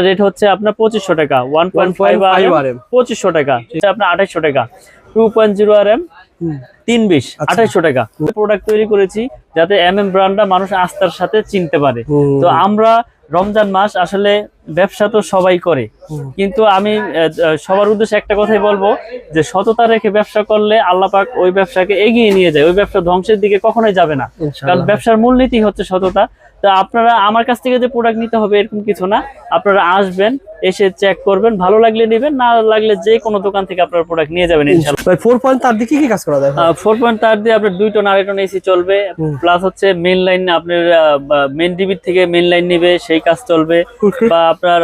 Rate হচ্ছে আপনার 2500 টাকা, 1.5 RM 2500 টাকা, এটা আপনার 2800 টাকা, 2.0 RM 320 2800 টাকা। প্রোডাক্ট তৈরি করেছি যাতে ব্র্যান্ডটা মানুষ আস্থার সাথে চিনতে পারে। তো আমরা রমজান মাস আসলে ব্যবসা তো সবাই করে, কিন্তু আমি সবার উদ্দেশ্যে একটা কথাই বলবো যে সততা রেখে ব্যবসা করলে আল্লাহ পাক ওই ব্যবসাকে এগিয়ে নিয়ে যায়, ওই ব্যবসা ধ্বংসের দিকে কখনোই যাবে না, কারণ ব্যবসার মূলনীতি হচ্ছে সততা। তো আপনারা আমার কাছ থেকে যে প্রোডাক্ট নিতে হবে এরকম কিছু না, আপনারা আসবেন, এসে চেক করবেন, ভালো লাগলে নেবেন, না লাগলে যে কোনো দোকান থেকে আপনারা প্রোডাক্ট নিয়ে যাবেন ইনশাআল্লাহ। ভাই 4 পয়েন্ট তার দিয়ে কি কাজ করা যায়? 4 পয়েন্ট তার দিয়ে আপনার 2 টন 2.5 টন এসি চলবে, প্লাস হচ্ছে মেইন লাইন, আপনার মেইন ডিবি থেকে মেইন লাইন নিবে সেই কাজ চলবে, বা আপনার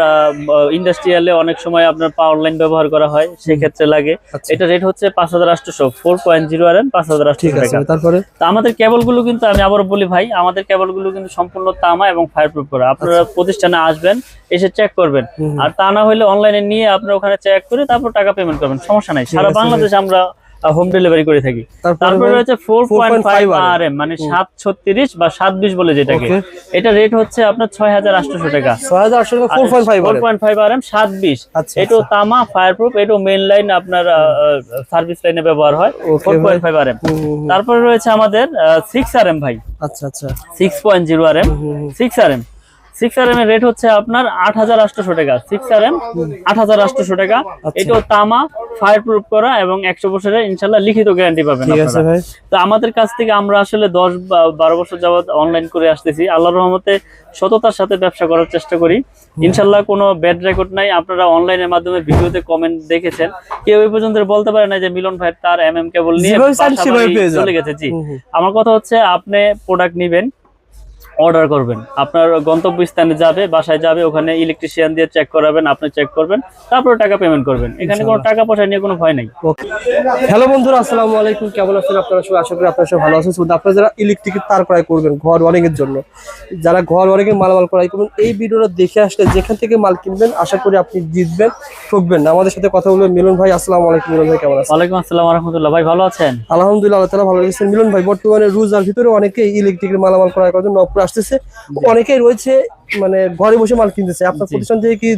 ইন্ডাস্ট্রিয়ালে অনেক সময় আপনার পাওয়ার লাইন ব্যবহার করা হয়, সেই ক্ষেত্রে লাগে। এটা রেট হচ্ছে 5800, 4.0 RM 5800 টাকা। তারপরে তো আমাদের কেবলগুলো কিন্তু আমি আবার বলি ভাই, আমাদের কেবলগুলো কিন্তু সম্পূর্ণ তামা এবং ফায়ারপ্রুফ করা। আপনারা প্রতিষ্ঠানে আসবেন, এসে চেক করবেন, আর তা না হলে অনলাইনে নিয়ে আপনারা ওখানে চেক করে তারপর টাকা পেমেন্ট করবেন, সমস্যা নাই। সারা বাংলাদেশে আমরা হোম ডেলিভারি করে থাকি। তারপরে রয়েছে 4.5 RM, মানে 736 বা 720 বলে যেটাকে, এটা রেট হচ্ছে আপনার 6800 টাকা, 4.5 RM 720। এটা তামা ফায়ারপ্রুফ, এটা মেইন লাইন আপনার সার্ভিস লাইনে ব্যবহার হয়, 4.5 RM। তারপরে রয়েছে আমাদের 6 RM ভাই, আচ্ছা আচ্ছা 6.0 RM 6 RM 6 RM এর রেট হচ্ছে আপনার 8800 টাকা, 6 RM 8800 টাকা। এটাও তামা ফায়ারপ্রুফ করা এবং 100 বছরের ইনশাআল্লাহ লিখিত গ্যারান্টি পাবেন আপনারা। তো আমাদের কাছ থেকে আমরা আসলে 10-12 বছর যাবত অনলাইন করে আসতেছি, আল্লাহর রহমতে সততার সাথে ব্যবসা করার চেষ্টা করি ইনশাআল্লাহ। কোনো ব্যাড রেকর্ড নাই। আপনারা অনলাইনের মাধ্যমে ভিডিওতে কমেন্ট দেখেছেন, কেউ এই পর্যন্ত বলতে পারে না যে মিলন ভাই তার কেবল নিয়ে চলে গেছে। জি, আমার কথা হচ্ছে আপনি প্রোডাক্ট নেবেন, অর্ডার করবেন, আপনার গন্তব্যস্থানে যাবে, বাসায় যাবে, ওখানে ইলেকট্রিশিয়ান দিয়ে চেক করাবেন, আপনি চেক করবেন, তারপরে টাকা পেমেন্ট করবেন। এখানে কোনো টাকা পয়সা নিয়ে কোনো ভয় নাই। হ্যালো বন্ধুরা, আসসালামু আলাইকুম, কেমন আছেন আপনারা সবাই? আশা করি আপনারা সবাই ভালো আছেন। আপনারা যারা ইলেকট্রিকের তার ক্রয় করবেন ঘর ওয়ারিং এর জন্য, যারা ঘর ওয়ারিং এর মালামাল ক্রয় করবেন, এই ভিডিওটা দেখে আসলে যেখান থেকে মাল কিনবেন আশা করি আপনি জিতবেন, ঠকবেন না। আমাদের সাথে কথা বলবেন মিলন ভাই। আসসালামু আলাইকুম মিলন ভাই, কেমন আছেন? ওয়ালাইকুম আসসালাম ওয়া রাহমাতুল্লাহ। ভাই ভালো আছেন? আলহামদুলিল্লাহ, আল্লাহ তাআলা ভালো রেখেছেন। মিলন ভাই, বর্তমানে রোজার ভিতরে অনেকেই ইলেকট্রিকের মালামাল ক্রয় করার জন্য নবপুর আসতেছে, অনেকেই রয়েছে মানে ঘরে বসে মাল কিনতেছে। আপনার প্রতিষ্ঠান থেকে কি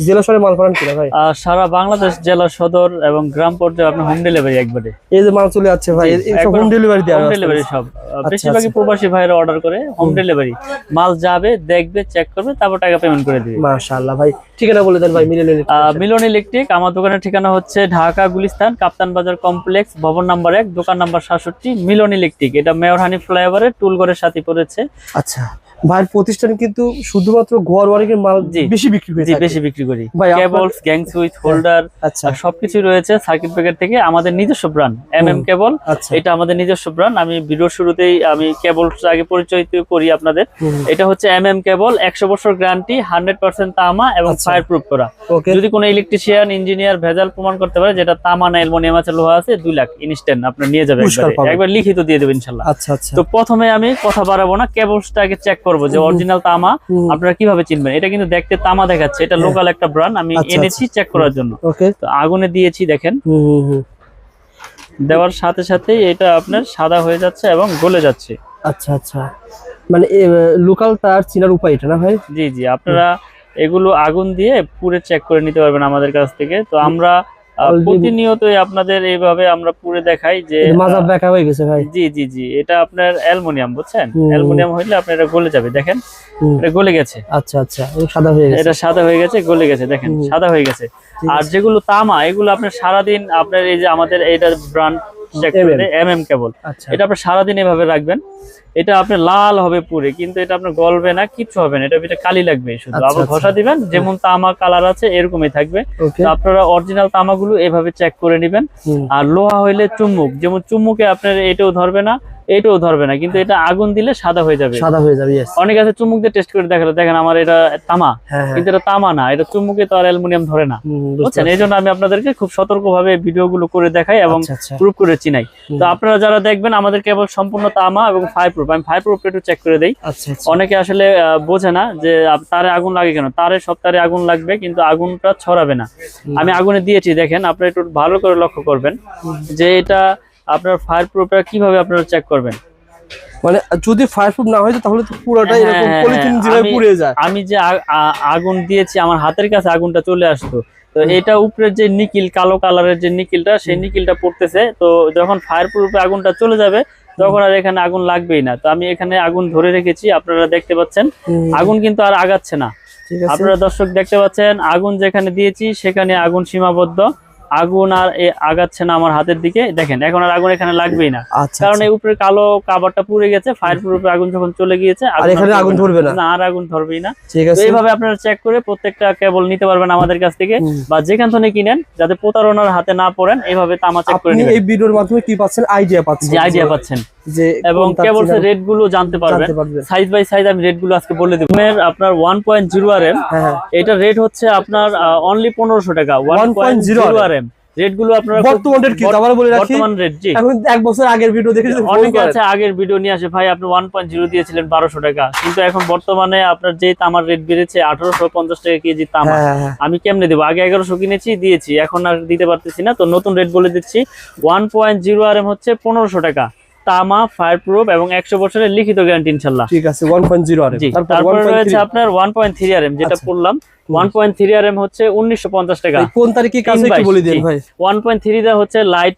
জেলা শহরে মাল পাঠান কিনা ভাই? সারা বাংলাদেশ, জেলা সদর এবং গ্রাম পর্যায়ে আপনার হোম ডেলিভারি একবারে। এই যে মাল চলে যাচ্ছে ভাই, সব হোম ডেলিভারি দেওয়া, হোম ডেলিভারি সব। বেশিরভাগই প্রবাসী ভাইরা অর্ডার করে হোম ডেলিভারি, মাল যাবে, দেখবে, চেক করবে, তারপর টাকা পেমেন্ট করে দিবে। মাশাআল্লাহ ভাই, ঠিকানা বলে দেন ভাই। মিলন ইলেকট্রিক। আমার দোকানের ঠিকানা হচ্ছে ঢাকা গুলিস্তান কাপ্তান বাজার কমপ্লেক্স, ভবন নাম্বার 1, দোকান নাম্বার 67, মিলন ইলেকট্রিক। এটা মেয়রহানি ফ্লাইওভারের টুলঘরের সাথে পড়েছে। আচ্ছা ভাই, প্রতিষ্ঠানে কিন্তু শুধুমাত্র ঘর ওয়ারিং এর মাল বেশি বিক্রি করি। জি, বেশি বিক্রি করি। কেবলস, গ্যাং সুইচ, হোল্ডার, সবকিছু রয়েছে সার্কিট ব্রেকার থেকে। আমাদের নিজস্ব ব্র্যান্ড কেবল, এটা আমাদের নিজস্ব ব্র্যান্ড। আমি ভিডিওর শুরুতেই আমি কেবলস আগে পরিচয় করি আপনাদের। এটা হচ্ছে কেবল, 100 বছর গ্যারান্টি, 100% তামা এবং ফায়ারপ্রুফ করা। যদি কোনো ইলেকট্রিশিয়ান, ইঞ্জিনিয়ার ভেজাল প্রমাণ করতে পারে যেটা তামা না অ্যালুমিনিয়াম আছে, লোহা আছে, 2 লাখ ইনস্ট্যান্ট আপনার নিয়ে যাবেন, একবার লিখিত দিয়ে দেবেন ইনশাআল্লাহ। তো প্রথমে আমি কথা বাড়াবো না, কেবলসটাকে চেক করবো যে অরিজিনাল তামা। আপনারা কিভাবে চিনবেন? এটা কিন্তু দেখতে তামা দেখাচ্ছে, এটা লোকাল একটা ব্র্যান্ড, আমি এনেছি চেক করার জন্য। তো আগুনে দিয়েছি, দেখেন, দেওয়ার সাথে সাথেই এটা আপনার সাদা হয়ে যাচ্ছে এবং গলে যাচ্ছে। আচ্ছা আচ্ছা, মানে লোকাল তার চিনার উপায় এটা না ভাই? জি জি, আপনারা এগুলো আগুন দিয়ে পুরে চেক করে নিতে পারবেন আমাদের কাছ থেকে। তো আমরা প্রতিনিয়তই আপনাদের এইভাবে আমরা পুরে দেখাই যে মাজাব দেখা হয়ে গেছে ভাই। জি জি জি, এটা আপনার অ্যালুমিনিয়াম, বুঝছেন? অ্যালুমিনিয়াম হইলে আপনার এটা গলে যাবে, দেখেন এটা গলে গেছে। আচ্ছা আচ্ছা, সাদা হয়ে গেছে, এটা সাদা হয়ে গেছে, গলে গেছে, দেখেন সাদা হয়ে গেছে। আর যেগুলো তামা, এগুলো আপনার সারাদিন আপনার এই যে আমাদের এইটার ব্র্যান্ড কেবল, এটা আপনি সারাদিন এভাবে রাখবেন, এটা আপনার লাল হবে পুরে, কিন্তু এটা আপনার গলবে না, কিচ্ছু হবে না, এটা ভিতরে কালি লাগবে শুধু। আবার ঘষা দিবেন, যেমন তামা কালার আছে এরকমই থাকবে। তো আপনারা অরিজিনাল তামাগুলো এভাবে চেক করে নেবেন। আর লোহা হইলে চুম্বুক, যেমন চুম্বুকে আপনার এটাও ধরবে না, এটাও ধরবে না, কিন্তু এটা আগুন দিলে সাদা হয়ে যাবে। সাদা হয়ে যাবে। অনেক আছে চুম্বুক দিয়ে টেস্ট করে দেখালো, দেখেন আমার এটা তামা, কিন্তু এটা তামা না, এটা চুম্বুকে তো আর অ্যালুমিনিয়াম ধরে না, বুঝছেন? এই জন্য আমি আপনাদেরকে খুব সতর্কভাবে ভিডিওগুলো করে দেখাই এবং প্রুফ করে চিনাই। তো আপনারা যারা দেখবেন আমাদের কেবল সম্পূর্ণ তামা এবং ফায়ারপ্রুফ, আমি ফায়ারপ্রুফটা একটু চেক করে দেই। অনেকে আসলে বোঝে না যে তারে আগুন লাগে কেন, তারে সব তারে আগুন লাগবে, কিন্তু আগুনটা ছড়াবে না। আমি আগুনে দিয়েছি, দেখেন, আপনারা একটু ভালো করে লক্ষ্য করবেন যে এটা আপনার ফায়ারপ্রুফটা কিভাবে আপনারা চেক করবেন। মানে যদি ফায়ারপ্রুফ না হয় তাহলে তো পুরোটাই এরকম পলিথিন যেভাবে পুড়ে যায়। আমি যে আগুন দিয়েছি আমার হাতের কাছে আগুনটা চলে আসতো, তো এটা উপরের যে নিকিল, কালো কালারের যে নিকিলটা, সেই নিকিলটা পড়তেছে। তো যখন ফায়ার প্রুফে আগুনটা চলে যাবে তখন আর এখানে আগুন লাগবেই না। তো আমি এখানে আগুন ধরে রেখেছি, আপনারা দেখতে পাচ্ছেন আগুন কিন্তু আর আগাচ্ছে না। আপনারা দর্শক দেখতে পাচ্ছেন আগুন যেখানে দিয়েছি সেখানে আগুন সীমাবদ্ধ, আগুন আর আগাচ্ছে না আমার হাতের দিকে। দেখেন এখন আর আগুন এখানে লাগবেই না, কারণ এই উপরে কালো কাভারটা পুড়ে গেছে। ফায়ার প্রুফে আগুন যখন চলে গিয়েছে আর এখানে আগুন ধরবে না, আর আগুন ধরবেই না। তো এইভাবে আপনারা চেক করে প্রত্যেকটা কেবল নিতে পারবেন আমাদের কাছ থেকে, বা যেখান থেকে কিনেন, যাতে প্রতারণার হাতে না পড়েন। এইভাবে তামা চেক করে নেবেন। এই ভিডিওর মাধ্যমে কি পাচ্ছেন? আইডিয়া পাচ্ছেন, যে আইডিয়া পাচ্ছেন, যে এবং কেবল রেট গুলো জানতে পারবেন। সাইজ বাই সাইজ আমি রেট গুলো আজকে বলে দেব। আপনার 1.0 RM, এটা রেট হচ্ছে আপনার অনলি 1500 টাকা। 1.0 RM রেট গুলো আপনারা বর্তমান রেট কি আমরা বলে রাখি, বর্তমান রেট। জি, এখন এক বছর আগের ভিডিও দেখেছেন, অনেকে আছে আগের ভিডিও নিয়ে আসে, ভাই আপনি 1.0 দিয়েছিলেন 1200 টাকা, কিন্তু এখন বর্তমানে আপনার যে তামার রেট বেড়েছে 1850 টাকা কেজি তামা। আমি কেমনে দেবো? আগে 1100 কিনেছি, দিয়েছি, এখন আর দিতে পারতেছি না। তো নতুন রেট বলে দিচ্ছি, 1.0 RM হচ্ছে 1500 টাকা। তামা, ফায়ার প্রুফ এবং 100 বছরের লিখিত গ্যারান্টি ইনশাআল্লাহ। ঠিক আছে, 1.0 RM। তারপরে রয়েছে আপনার 1.3 RM, যেটা বললাম 1.3 RM হচ্ছে 1950 টাকা। কোন তারিখে কাজ একটু বলে দেন ভাই। 1.3 দা হচ্ছে লাইট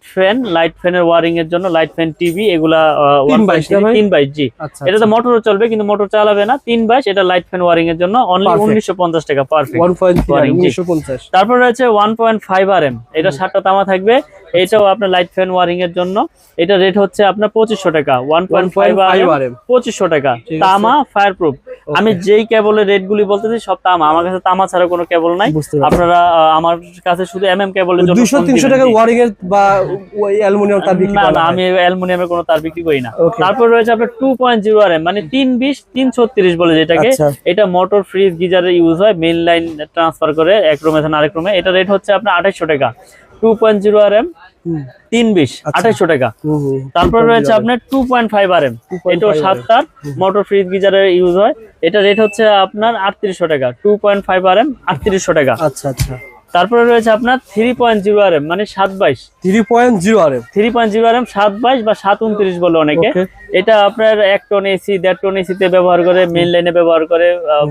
ফ্যানের ওয়্যারিং এর জন্য, লাইট ফ্যান, টিভি, এগুলা 322। জি, এটা তো মোটরও চলবে, কিন্তু মোটর চালাবে না। 322 এটা লাইট ফ্যান ওয়্যারিং এর জন্য অনলি 1950 টাকা পারফেক্ট 1950। তারপর রয়েছে 1.5 RM, এটা 7টা তামা থাকবে, এটাও আপনার লাইট ফ্যান ওয়্যারিং এর জন্য। এটা রেট হচ্ছে আপনার 2500 টাকা। 1.5 RM 2500 টাকা, তামা, ফায়ার প্রুফ। আমি যেই কেবলের রেট গুলি বলতেছি সব তামা, আমার কাছে তামা ছাড়া কোনো কেবল নাই। আপনারা আমার কাছে শুধু MM কেবলের জন্য 200-300 টাকা ওয়্যারিং এর বা অ্যালুমিনিয়াম তার বিক্রি করা না, আমি অ্যালুমিনিয়ামের কোনো তার বিক্রি করি না। তারপর রয়েছে আপনার 2.0 RM, মানে 320 336 বলে যেটাকে। এটা মোটর, ফ্রিজ, গিজারে ইউজ হয়, মেইন লাইন ট্রান্সফার করে এক রুমে থেকে আরেক রুমে। এটা রেট হচ্ছে আপনার 2800 টাকা। 2.0 RM 320 2800 টাকা। তারপর রয়েছে আপনার 2.5 RM, এটাও 7 তার, মোটর, ফ্রিজ, গিজারে ইউজ হয়। এটা রেট হচ্ছে আপনার 3800 টাকা। 2.5 RM 3800 টাকা। আচ্ছা আচ্ছা। তারপরে রয়েছে আপনার 3.0 RM, মানে 722। 3.0 RM 722 বা 729 বলে অনেকে। এটা আপনার 1 টন এসি, 1.5 টন এসি তে ব্যবহার করে, মেইন লাইনে ব্যবহার করে,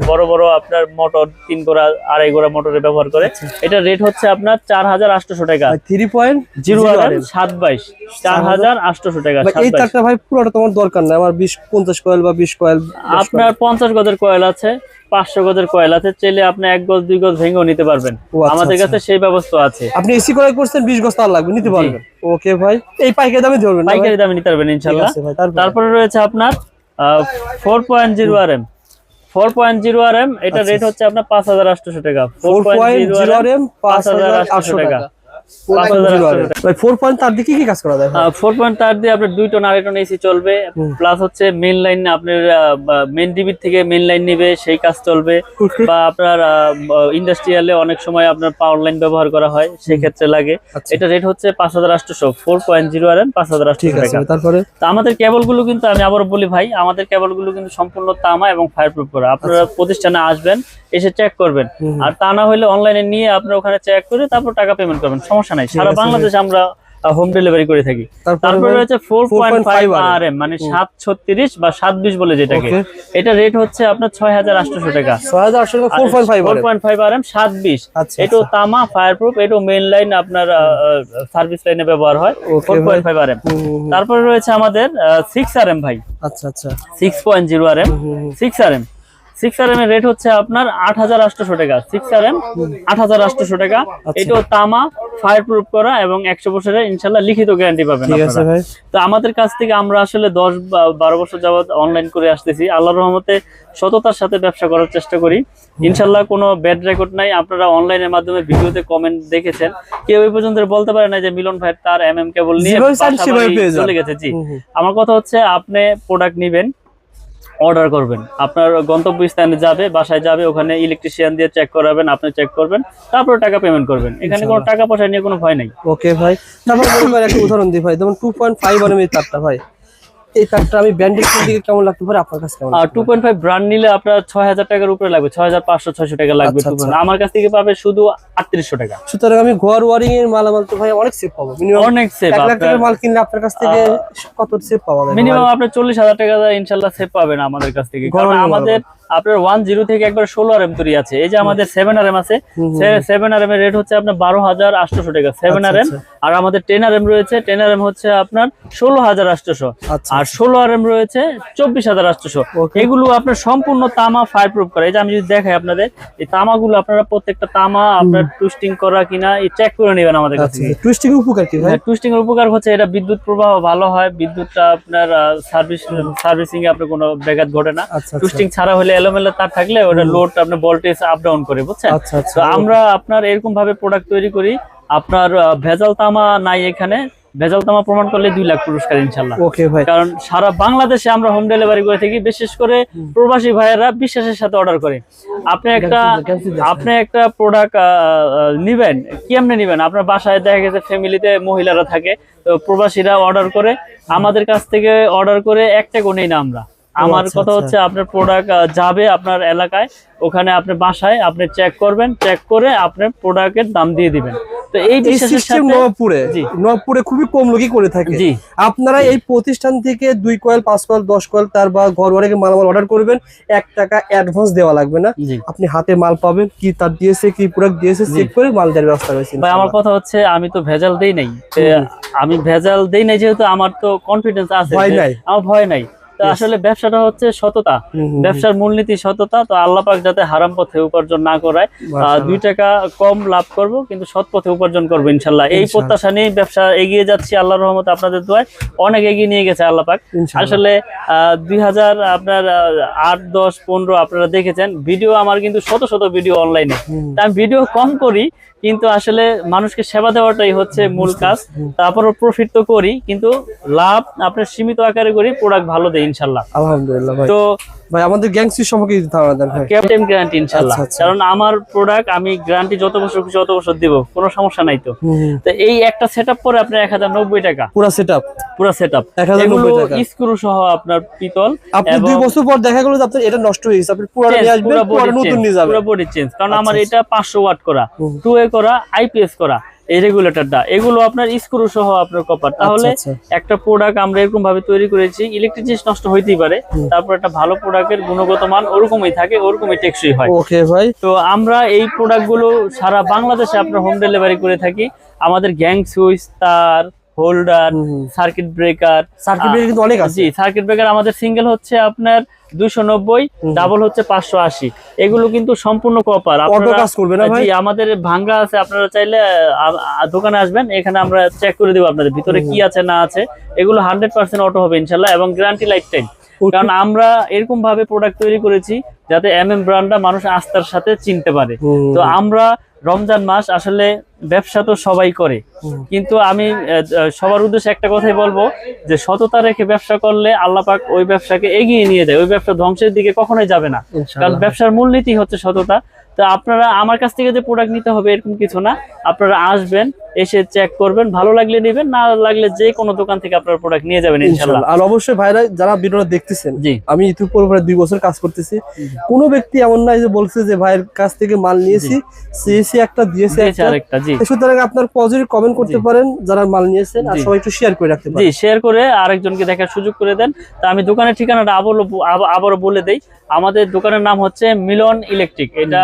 বড় বড় আপনার মোটর 3 গোড়া 2.5 গোড়া মোটরে ব্যবহার করে। এটা রেট হচ্ছে আপনার 4800 টাকা। 3.0 RM 722 4800 টাকা। এই তারটা ভাই পুরোটা তোমার দরকার না, আমার 50 কয়েল বা 20 কয়েল। আপনার 50 গজের কয়েল আছে, 500 গজের কয়েল আছে, চাইলে আপনি 1 গজ 2 গজ ভেঙেও নিতে পারবেন। আমাদের কাছে সেই ব্যবস্থা আছে। আপনি এসি ক্রয় করছেন, 20 গজ তার লাগবে, নিতে পারবেন। ওকে ভাই, এই পাইকারি দামে ধরবেন, পাইকারি দামে নিতে পারবেন ইনশাআল্লাহ। তারপরে রয়েছে আপনার 4.0 RM 4.0 RM, এটা রেট হচ্ছে আপনার 5800 টাকা। 4.0 RM 5800 টাকা। 4 পয়েন্ট তার দিয়ে কি কাজ করা যায়? 4 পয়েন্ট তার দিয়ে আপনার 2 টন 2.5 টন এসি চলবে, প্লাস হচ্ছে মেইন লাইন, আপনার মেইন ডিবি থেকে মেইন লাইন নেবে, সেই কাজ চলবে। বা আপনার ইন্ডাস্ট্রিয়ালে অনেক সময় আপনার পাওয়ার লাইন ব্যবহার করা হয়, সেই ক্ষেত্রে লাগে। এটা রেট হচ্ছে 5800। 4.0 RM 5800 টাকা। তারপরে তো আমাদের কেবল গুলো কিন্তু, আমি আবারও বলি ভাই, আমাদের কেবল গুলো কিন্তু সম্পূর্ণ তামা এবং ফায়ার প্রুফ করা। আপনারা প্রতিষ্ঠানে আসবেন, এসে চেক করবেন, আর তা না হলে অনলাইনে নিয়ে আপনারা ওখানে চেক করে তারপর টাকা পেমেন্ট করবেন, সমস্যা নাই। সারা বাংলাদেশে আমরা হোম ডেলিভারি করে থাকি। তারপরে রয়েছে 4.5 RM, মানে 736 বা 720 বলে যেটাকে। এটা রেট হচ্ছে আপনার 6800 টাকা। 6800 টাকা 4.5 RM 720। এটাও তামা, ফায়ার প্রুফ, এটাও মেইন লাইন আপনার সার্ভিস লাইনে ব্যবহার হয়। 4.5 RM। তারপরে রয়েছে আমাদের 6 RM ভাই। আচ্ছা আচ্ছা। 6.0 RM 6 RM 6 RM এর রেট হচ্ছে আপনার 8800 টাকা। 6 RM 8800 টাকা। এটাও তামা, ফায়ার প্রুফ করা এবং 100 বছরের ইনশাআল্লাহ লিখিত গ্যারান্টি পাবেন আপনারা। তো আমাদের কাছ থেকে আমরা আসলে 10-12 বছর যাবত অনলাইন করে আসতেছি। আল্লাহর রহমতে সততার সাথে ব্যবসা করার চেষ্টা করি ইনশাআল্লাহ। কোনো ব্যাড রেকর্ড নাই। আপনারা অনলাইনের মাধ্যমে ভিডিওতে কমেন্ট দেখেছেন, কেউ এই পর্যন্ত বলতে পারে না যে মিলন ভাই তার MM কেবল নিয়ে চলে গেছে। জি, আমার কথা হচ্ছে আপনি প্রোডাক্ট নেবেন, অর্ডার করবেন, আপনার গন্তব্যস্থানে যাবে, বাসায় যাবে, ওখানে ইলেকট্রিশিয়ান দিয়ে চেক করাবেন, আপনি চেক করবেন, তারপর টাকা পেমেন্ট করবেন। এখানে কোনো টাকা পয়সা নিয়ে কোনো ভয় নাই। ওকে ভাই, তারপর একটা উদাহরণ দিই ভাই, যেমন 2.5 RM এর তারটা ভাই, এই তারটা আমি ব্র্যান্ডের দিকে কেমন লাগতে পারে আপনার কাছে কেমন? 2.5 ব্র্যান্ড নিলে আপনার 6000 টাকার উপরে লাগবে, 6500-600 টাকা লাগবে। আচ্ছা, আচ্ছা। আমার কাছ থেকে পাবে শুধু 3800 টাকা। সুতরাং আমি ঘর ওয়ারিং এর মালামাল তো ভাই অনেক সেভ পাবো। মিনিমাম অনেক সেভ। 1 লাখ টাকার মাল কিনলে আপনার কাছ থেকে কত সেভ পাওয়া যায়? মিনিমাম আপনি 40,000 টাকা ইনশাআল্লাহ সেভ পাবেন আমাদের কাছ থেকে। কারণ আমাদের আপনার 10 থেকে একবার 16 তৈরি আছে। এই যে আমাদের 7 আছে, 7 এর রেট হচ্ছে আপনার 12,800 টাকা 7 আর আমাদের 10 রয়েছে, 10 হচ্ছে আপনার 16,800 আর 16 রয়েছে 24,800। এগুলো আপনার সম্পূর্ণ তামা ফায়ার প্রুফ করা। এই যে আমি যদি দেখাই আপনাদের, এই তামাগুলো আপনারা প্রত্যেকটা তামা আপনার টুইস্টিং করা কিনা এই চেক করে নেবেন আমাদের কাছে। টুইস্টিং এর উপকার কি ভাই? টুইস্টিং এর উপকার হচ্ছে এটা বিদ্যুৎ প্রবাহ ভালো হয়, বিদ্যুৎটা আপনার সার্ভিসিং এ আপনার কোনো ব্যাঘাত ঘটে না। টুইস্টিং ছাড়া হলে এলোমেলো তার থাকলে ওটা লোড আপনার ভোল্টেজ আপ ডাউন করে, বুঝছেন? তো আমরা আপনার এরকম ভাবে প্রোডাক্ট তৈরি করি, আপনার ভেজাল তামা নাই এখানে। ভেজাল তামা প্রমাণ করলে 2 লাখ পুরস্কার ইনশাআল্লাহ। ওকে ভাই। কারণ সারা বাংলাদেশে আমরা হোম ডেলিভারি করে থাকি, বিশেষ করে প্রবাসী ভাইয়েরা বিশ্বাসের সাথে অর্ডার করে। আপনি একটা প্রোডাক্ট নিবেন, কেমনে নিবেন? আপনার বাসায় দেখা গেছে ফ্যামিলিতে মহিলারা থাকে, তো প্রবাসীরা অর্ডার করে আমাদের কাছ থেকে অর্ডার করে একটা করে নেই না আমরা। আমার কথা হচ্ছে আপনার প্রোডাক্ট যাবে আপনার এলাকায়, ওখানে আপনি বাসায় আপনি চেক করবেন, চেক করে আপনার প্রোডাক্টের দাম দিয়ে দিবেন। তো এই সিস্টেম নবপুরে খুবই কম লোকই করে থাকে। আপনারা এই প্রতিষ্ঠান থেকে 2 কয়েল 5 কয়েল 10 কয়েল তার বা ঘর ওয়ারিং মালামাল অর্ডার করবেন, 1 টাকা অ্যাডভান্স দেওয়া লাগবে না। আপনি হাতে মাল পাবেন, কি তার দিয়েছে কি প্রোডাক্ট দিয়েছে চেক করে মাল দেওয়ার ব্যবস্থা রয়েছে। ভাই আমার কথা হচ্ছে আমি তো ভেজাল দেই নাই, আমি ভেজাল দেই নাই যেহেতু আমার তো কনফিডেন্স আছে, আমার ভয় নাই। তো আসলে ব্যবসাটা হচ্ছে সততা, ব্যবসার মূলনীতি সততা। তো আল্লাহ পাক যাতে হারাম পথে উপার্জন না করায়, 2 টাকা কম লাভ করব কিন্তু সৎ পথে উপার্জন করবো ইনশাল্লাহ। এই প্রত্যাশা নিয়ে ব্যবসা এগিয়ে যাচ্ছি আল্লাহর রহমতে, আপনাদের দোয়ায় অনেক এগিয়ে নিয়ে গেছে আল্লাহ পাক। আসলে 2000 আপনার 8, 10, 15 আপনারা দেখেছেন ভিডিও আমার, কিন্তু শত শত ভিডিও অনলাইনে। আমি ভিডিও কম করি কিন্তু আসলে মানুষকে সেবা দেওয়াটাই হচ্ছে মূল কাজ। তারপরও প্রফিট তো করি কিন্তু লাভ আপনার সীমিত আকারে করি, প্রোডাক্ট ভালো দেয় ইনশাল্লাহ। আলহামদুলিল্লাহ ভাই। তো ভাই আমাদের গ্যাংসি সম্পর্কে ধারণা দেন ভাই। ক্যাপ্টেন গ্যারান্টি ইনশাআল্লাহ, কারণ আমার প্রোডাক্ট আমি গ্যারান্টি যত বছর খুশি তত বছর দিব, কোনো সমস্যা নাই। তো তো এই একটা সেটআপ পরে আপনার 1090 টাকা পুরো সেটআপ 1090 টাকা স্ক্রু সহ আপনার পিতল। আপনি 2 বছর পর দেখা গেল যে আপনার এটা নষ্ট হয়ে গেছে, আপনি পুরো নিয়ে আসবেন, পুরো নতুন নিয়ে যাবেন, পুরো বডি চেঞ্জ। কারণ আমার এটা 500 ওয়াট করা, 2A করা, আইপিএস করা এই রেগুলেটরটা, এগুলো আপনার স্ক্রু সহ আপনার কপার। তাহলে একটা প্রোডাক্ট আমরা এরকম ভাবে তৈরি করেছি, ইলেকট্রিক জিনিস নষ্ট হইতেই পারে, তারপর একটা ভালো প্রোডাক্টের গুণগত মান ওরকমই থাকে, ওরকমই টেকসই হয়। ওকে ভাই। তো আমরা এই প্রোডাক্ট গুলো সারা বাংলাদেশে আপনার হোম ডেলিভারি করে থাকি। আমাদের গ্যাং সুইচ, তার, হোল্ডার, সার্কিট ব্রেকার কিন্তু অনেক আছে। জি, সার্কিট ব্রেকার আমাদের সিঙ্গেল হচ্ছে আপনার 290, ডাবল হচ্ছে 580। এগুলো কিন্তু সম্পূর্ণ কপার। অটো কাজ করবে না ভাই? জি, আমাদের ভাঙ্গা আছে, আপনারা চাইলে দোকানে আসবেন, এখানে আমরা চেক করে দেব আপনাদের ভিতরে কি আছে না আছে। এগুলো 100% অটো হবে ইনশাআল্লাহ, এবং গ্যারান্টি লাইফ টাইম। কারণ আমরা এরকম ভাবে প্রোডাক্ট তৈরি করেছি যাতে ব্র্যান্ডটা মানুষ আস্থার সাথে চিনতে পারে। তো আমরা রমজান মাস আসলে ব্যবসা তো সবাই করে, কিন্তু আমি সবার উদ্দেশ্যে একটা কথাই বলবো যে সততা রেখে ব্যবসা করলে আল্লাহ পাক ওই ব্যবসাকে এগিয়ে নিয়ে যায়, ওই ব্যবসা ধ্বংসের দিকে কখনোই যাবে না। কারণ ব্যবসার মূলনীতি হচ্ছে সততা। তো আপনারা আমার কাছ থেকে যে প্রোডাক্ট নিতে হবে এরকম কিছু না, আপনারা আসবেন, এসে চেক করবেন, ভালো লাগলে নেবেন, না লাগলে যে কোনো দোকান থেকে আপনার প্রোডাক্ট নিয়ে যাবেন ইনশাআল্লাহ। আর অবশ্যই ভাইরা যারা ভিডিওটা দেখতেছেন, আমি ইউটিউবের উপরে 2 বছর কাজ করতেছি, কোনো ব্যক্তি এমন নাই যে বলছে যে ভাইয়ের কাছ থেকে মাল নিয়েছি, সিএসি একটা দিয়েছে আরেকটা। জি, সুতরাং আপনার পজিটিভ কমেন্ট করতে পারেন যারা মাল নিয়েছেন, আর সবাই একটু শেয়ার করে রাখতে পারেন। জি, শেয়ার করে আরেকজনকে দেখার সুযোগ করে দেন। তো আমি দোকানের ঠিকানাটা আবারও বলে দেই। আমাদের দোকানের নাম হচ্ছে মিলন ইলেকট্রিক। এটা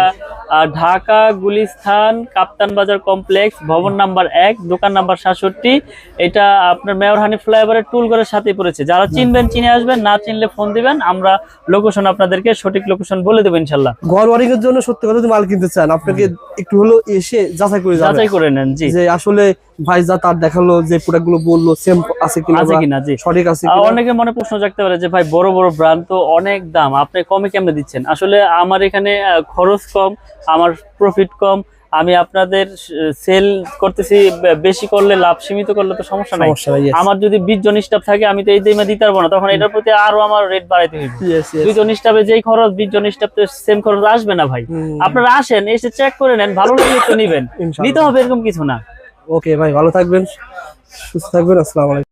ঢাকা গুলিস্তান কাপ্তান বাজার কমপ্লেক্স, ভবন নাম্বার 1, দোকান নাম্বার 67। এটা আপনার মেয়র হানি ফ্লাইওভারের টুল ঘরের সাথেই পড়েছে। যারা চিনবেন চিনে আসবেন, না চিনলে ফোন দিবেন, আমরা লোকেশন আপনাদেরকে সঠিক লোকেশন বলে দেব ইনশাআল্লাহ। ঘর ওয়ারিং এর জন্য সত্যি কথা মাল কিনতে চান, আপনাকে একটু হলো এসে যাচাই করে নেন। জি, যে আসলে ভাই যা তার দেখালো, যে প্রোডাক্ট গুলো বললো সেম আছে কিনা, জি সঠিক আছে কিনা। অনেকে মনে প্রশ্ন জাগতে পারে যে ভাই বড় বড় ব্র্যান্ড তো অনেক দাম, আপনি কমে কেমনে দিচ্ছেন? আসলে আমার এখানে খরচ কম, আমার প্রফিট কম, আমি আপনাদের সেল করতেছি, বেশি করলে লাভ, সীমিত করলে তো সমস্যা নাই। আমার যদি 20 জন স্টাফ থাকে, আমি তো এই দামে দিতে পারবো না, তখন এটার প্রতি আরো আমার রেট বাড়াইতে হবে। 2 জন স্টাফে যেই খরচ, 20 জন স্টাফ তো সেম খরচ আসবে না ভাই। আপনারা আসেন, এসে চেক করে নেন, ভালো লাগলে তো নিবেন, নিতে হবে এরকম কিছু না। ওকে ভাই, ভালো থাকবেন, সুস্থ থাকবেন, আসসালামু আলাইকুম।